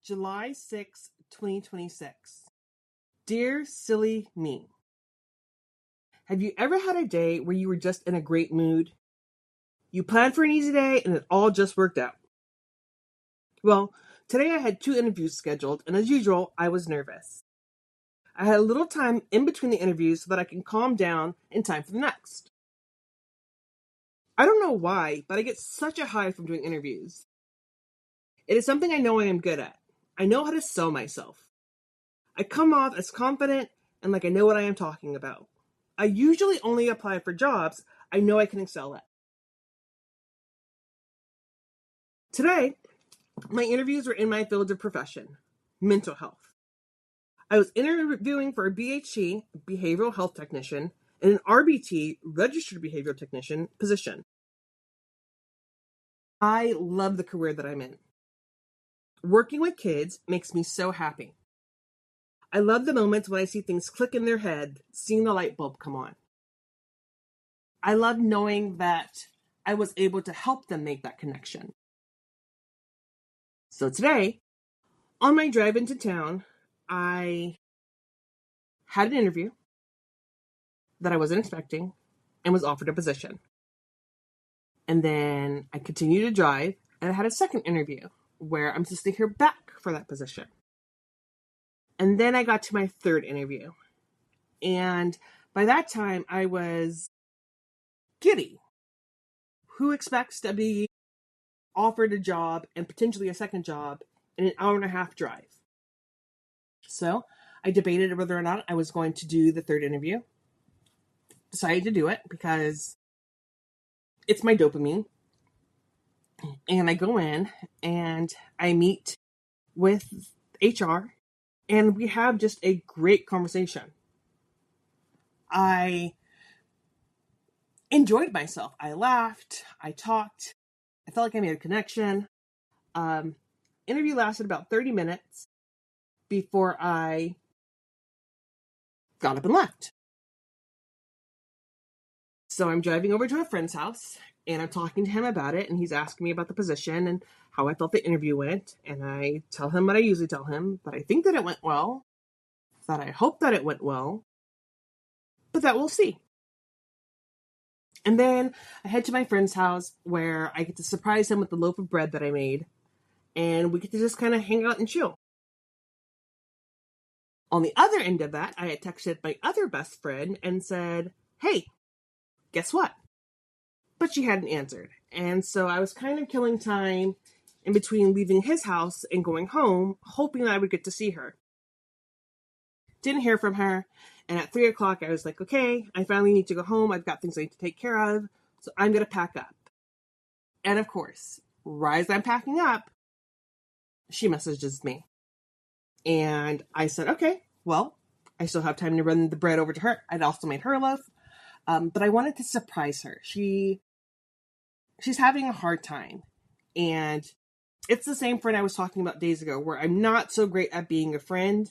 July 6, 2026. Dear Silly Me, have you ever had a day where you were just in a great mood? You planned for an easy day and it all just worked out. Well, today I had 2 interviews scheduled, and as usual, I was nervous. I had a little time in between the interviews so that I can calm down in time for the next. I don't know why, but I get such a high from doing interviews. It is something I know I am good at. I know how to sell myself. I come off as confident and like I know what I am talking about. I usually only apply for jobs I know I can excel at. Today, my interviews were in my field of profession, mental health. I was interviewing for a BHT, behavioral health technician, and an RBT, registered behavioral technician, position. I love the career that I'm in. Working with kids makes me so happy. I love the moments when I see things click in their head, seeing the light bulb come on. I love knowing that I was able to help them make that connection. So today, on my drive into town, I had an interview that I wasn't expecting and was offered a position. And then I continued to drive and I had a second interview where I'm supposed to hear back for that position. And then I got to my third interview. And by that time, I was giddy. Who expects to be offered a job and potentially a second job in an hour and a half drive? So I debated whether or not I was going to do the third interview. Decided to do it because it's my dopamine. And I go in and I meet with HR and we have just a great conversation. I enjoyed myself. I laughed. I talked. I felt like I made a connection. Interview lasted about 30 minutes before I got up and left. So I'm driving over to a friend's house and I'm talking to him about it, and he's asking me about the position and how I felt the interview went. And I tell him what I usually tell him, that I think that it went well, that I hope that it went well, but that we'll see. And then I head to my friend's house where I get to surprise him with the loaf of bread that I made, and we get to just kind of hang out and chill. On the other end of that, I had texted my other best friend and said, hey, guess what? But she hadn't answered. And so I was kind of killing time in between leaving his house and going home, hoping that I would get to see her. Didn't hear from her. And at 3 o'clock, I was like, okay, I finally need to go home. I've got things I need to take care of. So I'm going to pack up. And of course, right as I'm packing up, she messages me. And I said, okay, well, I still have time to run the bread over to her. I'd also made her a loaf. But I wanted to surprise her. She's having a hard time. And it's the same friend I was talking about days ago, where I'm not so great at being a friend,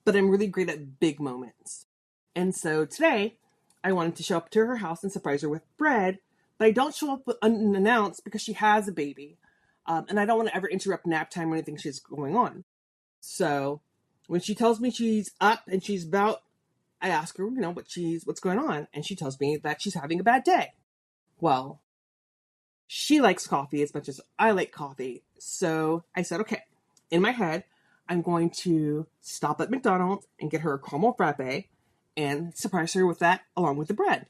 but I'm really great at big moments. And so today, I wanted to show up to her house and surprise her with bread, but I don't show up unannounced because she has a baby. And I don't want to ever interrupt nap time or anything she's going on. So when she tells me she's up and she's about, I ask her, what's going on? And she tells me that she's having a bad day. Well, she likes coffee as much as I like coffee. So I said, okay, in my head, I'm going to stop at McDonald's and get her a caramel frappe and surprise her with that along with the bread.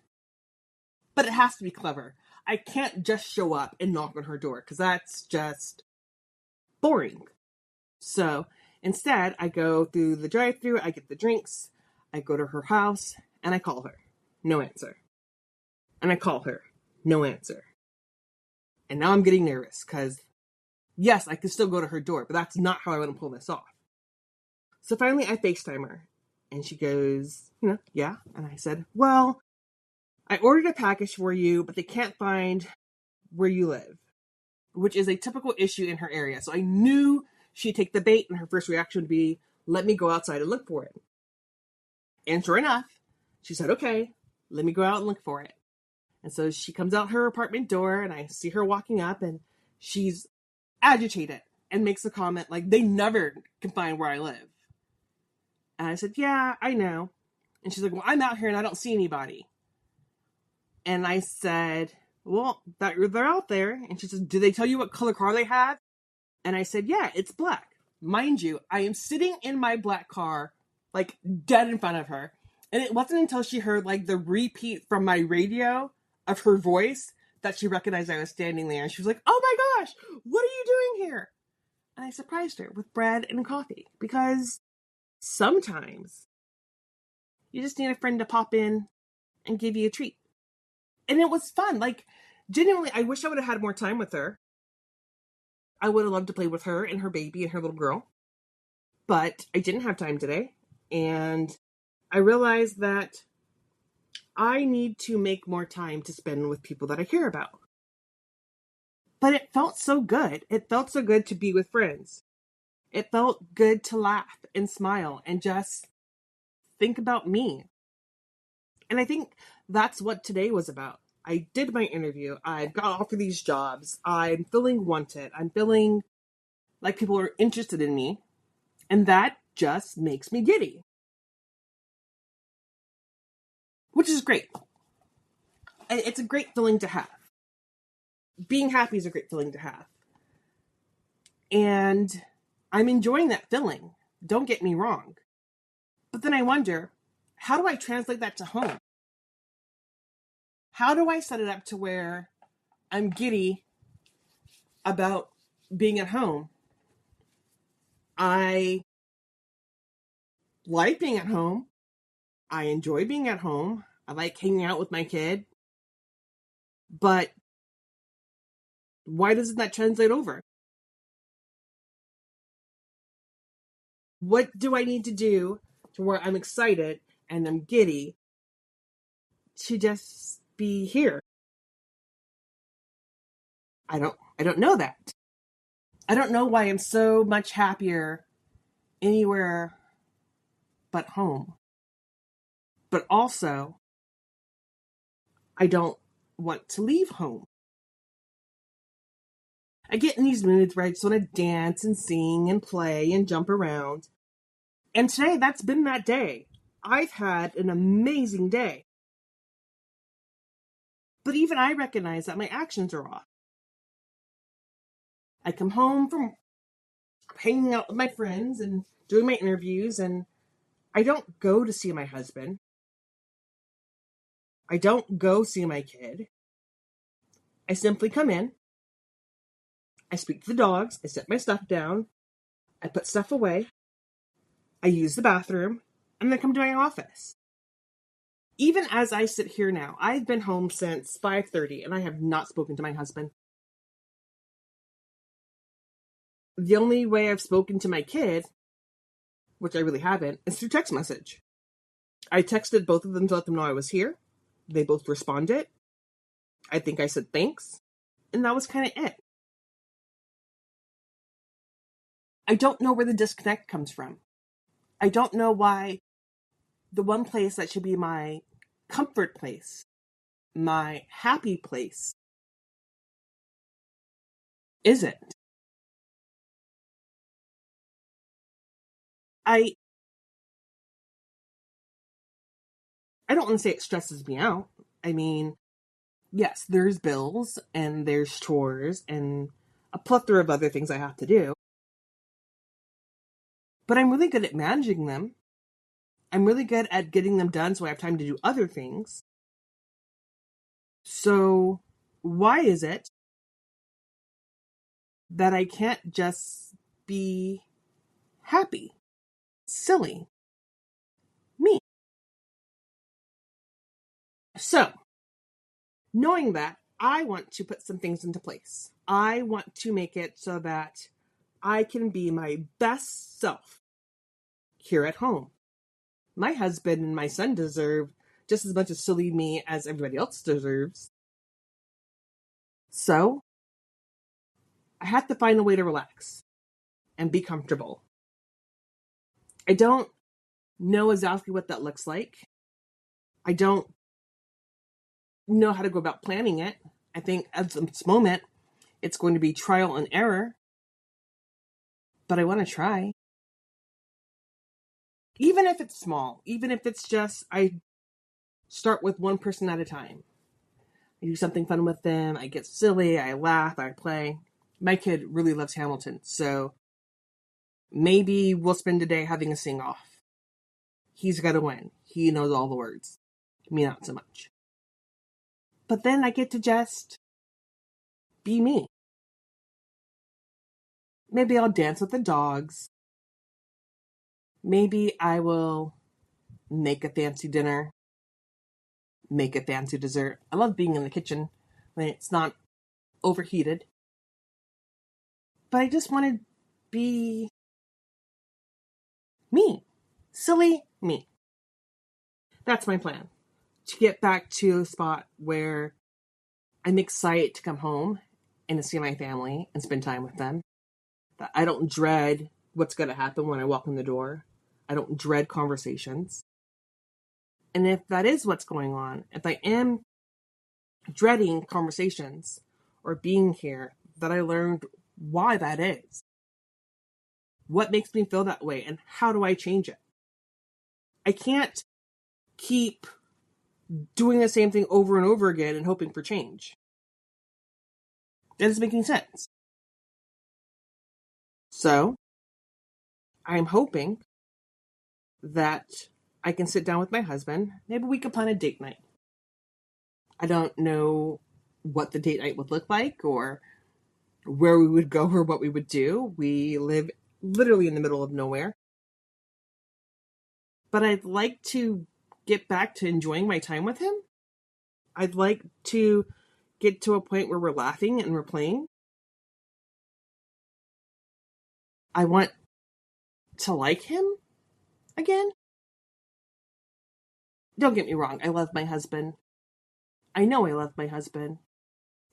But it has to be clever. I can't just show up and knock on her door because that's just boring. So instead, I go through the drive-thru, I get the drinks, I go to her house, and I call her. No answer. And I call her. No answer. And now I'm getting nervous because, yes, I can still go to her door, but that's not how I want to pull this off. So finally, I FaceTime her. And she goes, yeah. And I said, well, I ordered a package for you, but they can't find where you live, which is a typical issue in her area. So I knew she'd take the bait, and her first reaction would be, let me go outside and look for it. And sure enough, she said, okay, let me go out and look for it. And so she comes out her apartment door and I see her walking up and she's agitated. and makes a comment like, they never can find where I live. And I said, yeah, I know. And she's like, well, I'm out here and I don't see anybody. And I said, well, they're out there. And she said, do they tell you what color car they have? And I said, yeah, it's black. Mind you, I am sitting in my black car, like dead in front of her. And it wasn't until she heard like the repeat from my radio of her voice that she recognized I was standing there. And she was like, oh my gosh, what are you doing here? And I surprised her with bread and coffee, because sometimes you just need a friend to pop in and give you a treat. And it was fun. Like, genuinely, I wish I would have had more time with her. I would have loved to play with her and her baby and her little girl. But I didn't have time today. And I realized that I need to make more time to spend with people that I care about. But it felt so good. It felt so good to be with friends. It felt good to laugh and smile and just think about me. And I think that's what today was about. I did my interview. I got offered these jobs. I'm feeling wanted. I'm feeling like people are interested in me. And that just makes me giddy. Which is great. It's a great feeling to have. Being happy is a great feeling to have. And I'm enjoying that feeling. Don't get me wrong. But then I wonder, how do I translate that to home? How do I set it up to where I'm giddy about being at home? I like being at home. I enjoy being at home. I like hanging out with my kid. But why doesn't that translate over? What do I need to do to where I'm excited and I'm giddy to just be here? I don't know that. I don't know why I'm so much happier anywhere but home. But also, I don't want to leave home. I get in these moods where I just want to dance and sing and play and jump around. And today, that's been that day. I've had an amazing day. But even I recognize that my actions are off. I come home from hanging out with my friends and doing my interviews, and I don't go to see my husband. I don't go see my kid. I simply come in. I speak to the dogs. I set my stuff down. I put stuff away. I use the bathroom, and then come to my office. Even as I sit here now, I've been home since 5:30, and I have not spoken to my husband. The only way I've spoken to my kid, which I really haven't, is through text message. I texted both of them to let them know I was here. They both responded. I think I said thanks. And that was kind of it. I don't know where the disconnect comes from. I don't know why the one place that should be my comfort place, my happy place, isn't. I don't want to say it stresses me out. I mean, yes, there's bills and there's chores and a plethora of other things I have to do. But I'm really good at managing them. I'm really good at getting them done so I have time to do other things. So why is it that I can't just be happy, silly, me? So, knowing that, I want to put some things into place. I want to make it so that I can be my best self here at home. My husband and my son deserve just as much of silly me as everybody else deserves. So, I have to find a way to relax and be comfortable. I don't know exactly what that looks like. I don't know how to go about planning it. I think at this moment, it's going to be trial and error. but I want to try. Even if it's small, even if it's just I start with one person at a time. I do something fun with them. I get silly. I laugh. I play. My kid really loves Hamilton, so maybe we'll spend a day having a sing off. He's got to win. He knows all the words. Me, not so much. But then I get to just be me. Maybe I'll dance with the dogs. Maybe I will make a fancy dinner, make a fancy dessert. I love being in the kitchen when it's not overheated. But I just want to be me. Silly me. That's my plan. To get back to a spot where I'm excited to come home and to see my family and spend time with them. That I don't dread what's going to happen when I walk in the door. I don't dread conversations. And if that is what's going on, if I am dreading conversations or being here, that I learned why that is. What makes me feel that way and how do I change it? I can't keep doing the same thing over and over again and hoping for change. That doesn't make any sense. So, I'm hoping that I can sit down with my husband. Maybe we could plan a date night. I don't know what the date night would look like or where we would go or what we would do. We live literally in the middle of nowhere. But I'd like to get back to enjoying my time with him. I'd like to get to a point where we're laughing and we're playing. I want to like him again. Don't get me wrong. I love my husband. I know I love my husband.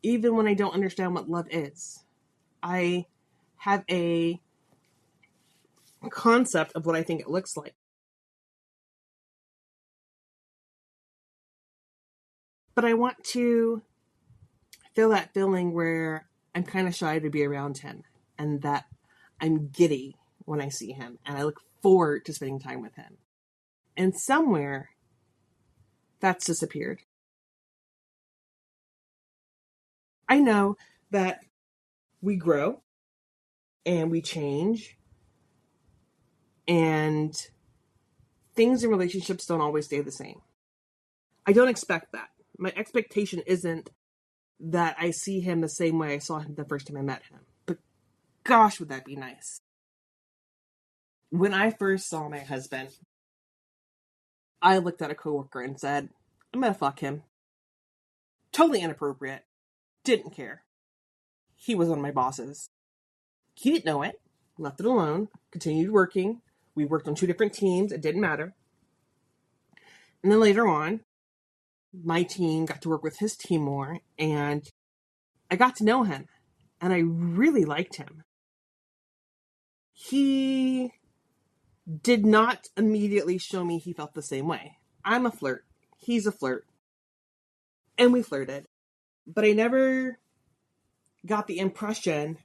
Even when I don't understand what love is. I have a concept of what I think it looks like. But I want to feel that feeling where I'm kind of shy to be around him and that I'm giddy when I see him and I look forward to spending time with him. And somewhere that's disappeared. I know that we grow and we change and things in relationships don't always stay the same. I don't expect that. My expectation isn't that I see him the same way I saw him the first time I met him. But gosh, would that be nice. When I first saw my husband, I looked at a coworker and said, I'm gonna fuck him. Totally inappropriate. Didn't care. He was one of my bosses. He didn't know it. Left it alone. Continued working. We worked on 2 different teams. It didn't matter. And then later on, my team got to work with his team more, and I got to know him, and I really liked him. He did not immediately show me he felt the same way. I'm a flirt. He's a flirt. And we flirted. But I never got the impression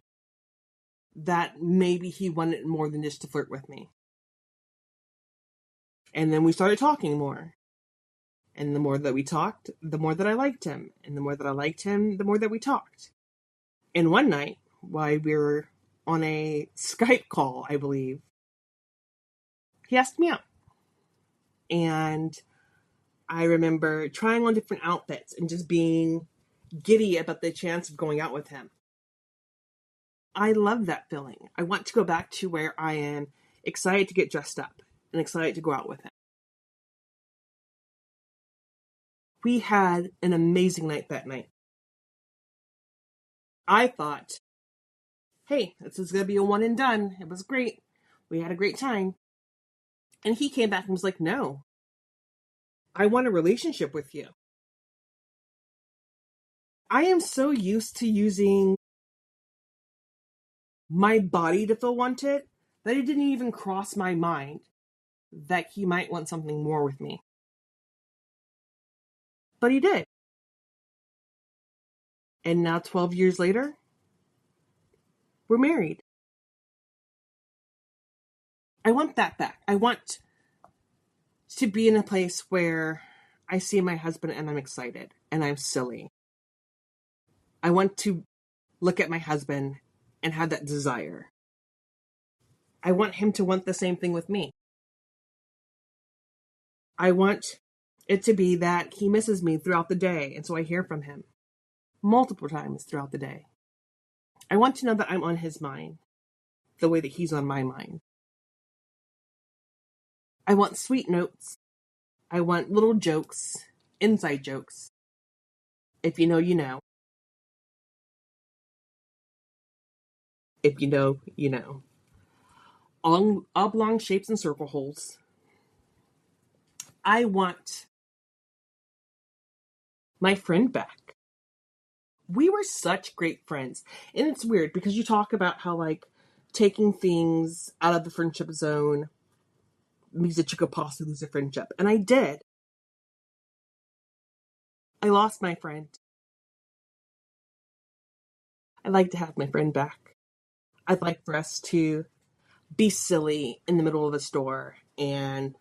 that maybe he wanted more than just to flirt with me. And then we started talking more. And the more that we talked, the more that I liked him. And the more that I liked him, the more that we talked. And one night, while we were on a Skype call, I believe, he asked me out. And I remember trying on different outfits and just being giddy about the chance of going out with him. I love that feeling. I want to go back to where I am excited to get dressed up and excited to go out with him. We had an amazing night that night. I thought, hey, this is going to be a one and done. It was great. We had a great time. And he came back and was like, no, I want a relationship with you. I am so used to using my body to feel wanted that it didn't even cross my mind that he might want something more with me. But he did. And now 12 years later, we're married. I want that back. I want to be in a place where I see my husband and I'm excited and I'm silly. I want to look at my husband and have that desire. I want him to want the same thing with me. I want it to be that he misses me throughout the day, and so I hear from him multiple times throughout the day. I want to know that I'm on his mind the way that he's on my mind. I want sweet notes. I want little jokes, inside jokes. If you know, you know. If you know, you know. Oblong shapes and circle holes. I want my friend back. We were such great friends. And it's weird because you talk about how, like, taking things out of the friendship zone means that you could possibly lose a friendship. And I did. I lost my friend. I'd like to have my friend back. I'd like for us to be silly in the middle of the store and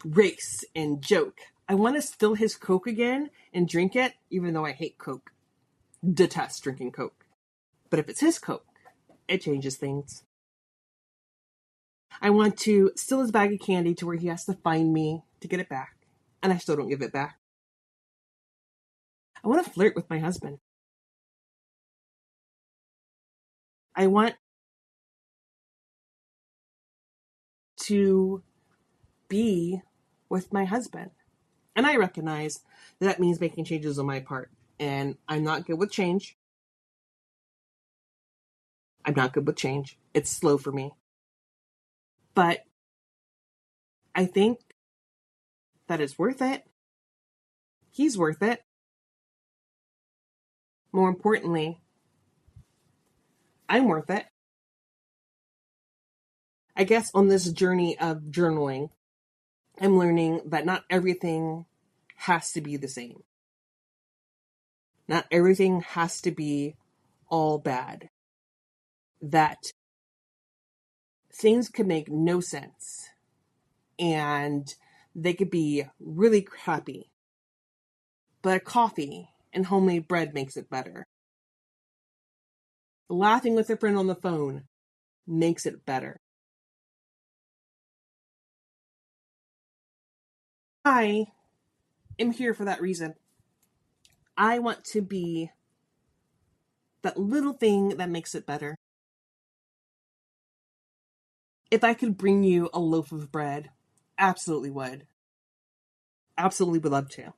race and joke. I want to steal his Coke again and drink it, even though I hate Coke. Detest drinking Coke. But if it's his Coke, it changes things. I want to steal his bag of candy to where he has to find me to get it back. And I still don't give it back. I want to flirt with my husband. I want to be with my husband. And I recognize that means making changes on my part. And I'm not good with change. I'm not good with change. It's slow for me. But I think that it's worth it. He's worth it. More importantly, I'm worth it. I guess on this journey of journaling, I'm learning that not everything has to be the same. Not everything has to be all bad. That things could make no sense and they could be really crappy. But coffee and homemade bread makes it better. Laughing with a friend on the phone makes it better. I am here for that reason. I want to be that little thing that makes it better. If I could bring you a loaf of bread, absolutely would. Absolutely would love to.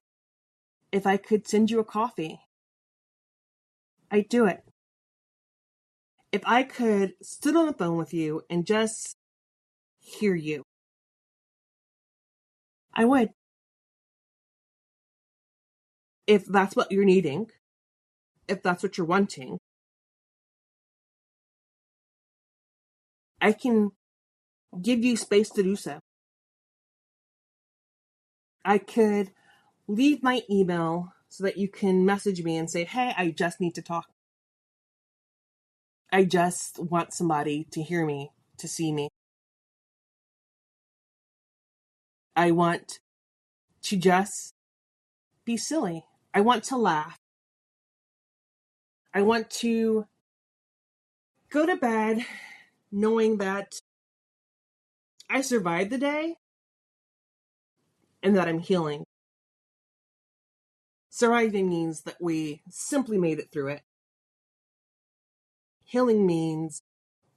If I could send you a coffee, I'd do it. If I could sit on the phone with you and just hear you, I would. If that's what you're needing, if that's what you're wanting, I can give you space to do so. I could leave my email so that you can message me and say, hey, I just need to talk. I just want somebody to hear me, to see me. I want to just be silly. I want to laugh. I want to go to bed knowing that I survived the day and that I'm healing. Surviving means that we simply made it through it. Healing means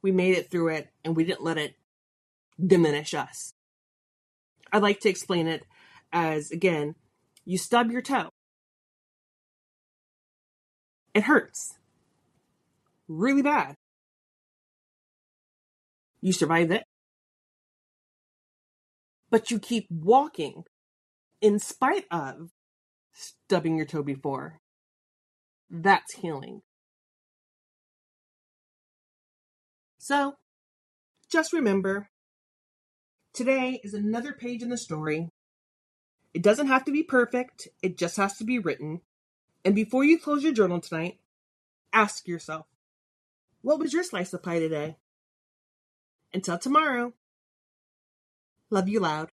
we made it through it and we didn't let it diminish us. I like to explain it as, again, you stub your toe. It hurts really bad. You survive it, but you keep walking in spite of stubbing your toe before. That's healing. So, just remember, today is another page in the story. It doesn't have to be perfect, it just has to be written. And before you close your journal tonight, ask yourself, what was your slice of pie today? Until tomorrow. Love you loud.